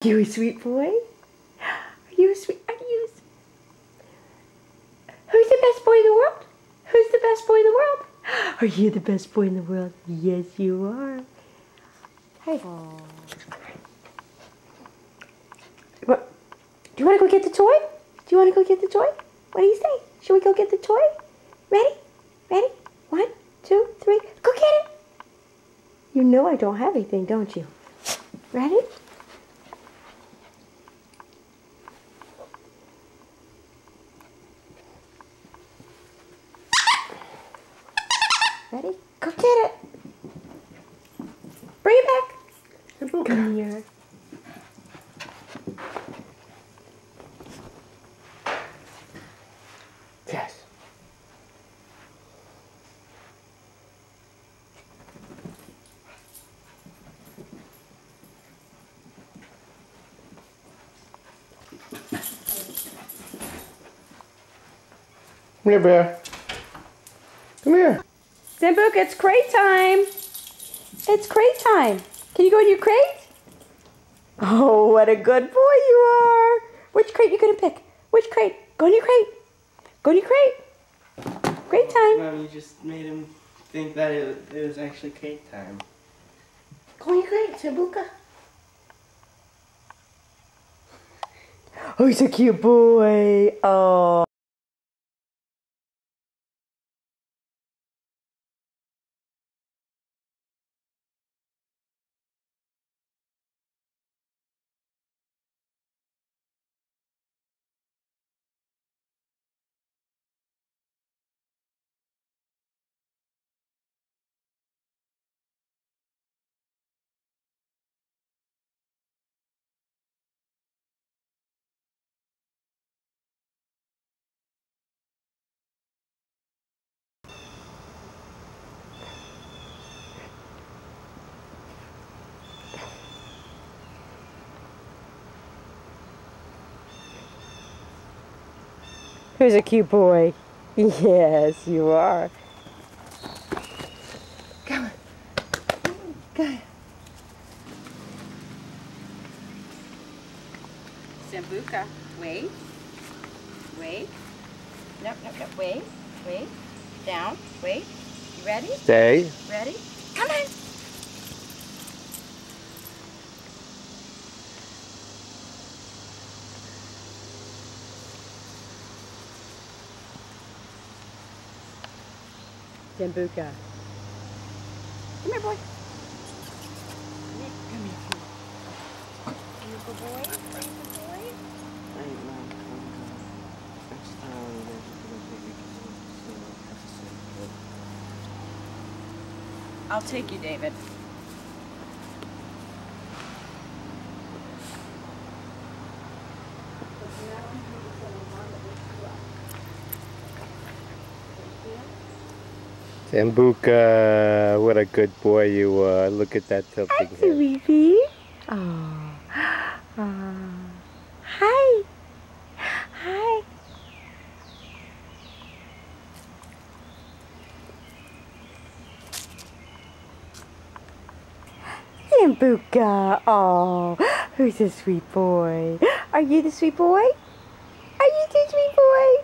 You a sweet boy? Are you a sweet? Who's the best boy in the world? Who's the best boy in the world? Are you the best boy in the world? Yes, you are. Hey. What? Do you want to go get the toy? Do you want to go get the toy? What do you say? Should we go get the toy? Ready? Ready? 1, 2, 3. Go get it. You know I don't have anything, don't you? Ready? Ready? Go get it. Bring it back. Come here. Yes. Come here, Bear. Come here. Sambuca, it's crate time. It's crate time. Can you go in your crate? Oh, what a good boy you are. Which crate you gonna pick? Which crate? Go in your crate. Go in your crate. Crate time. Mom, you just made him think that it was actually cake time. Go in your crate, Sambuca. Oh, he's a cute boy. Oh. Who's a cute boy? Yes, you are. Come on. Go ahead. Sambuca, wait. Wait. Nope, nope, nope. Wait. Wait. Down. Wait. You ready? Stay. Ready? Come on. Sambuca. Come here, boy. Come here. Come here. Are you a good boy? Are you a good boy? Hey, Mom, next time there's a little baby, so have to say good. I'll take you, David. Sambuca, what a good boy you are. Look at that tilting Hi, head. sweetie. Oh. Hi. Hi. Sambuca. Oh, who's a sweet boy? Are you the sweet boy? Are you the sweet boy?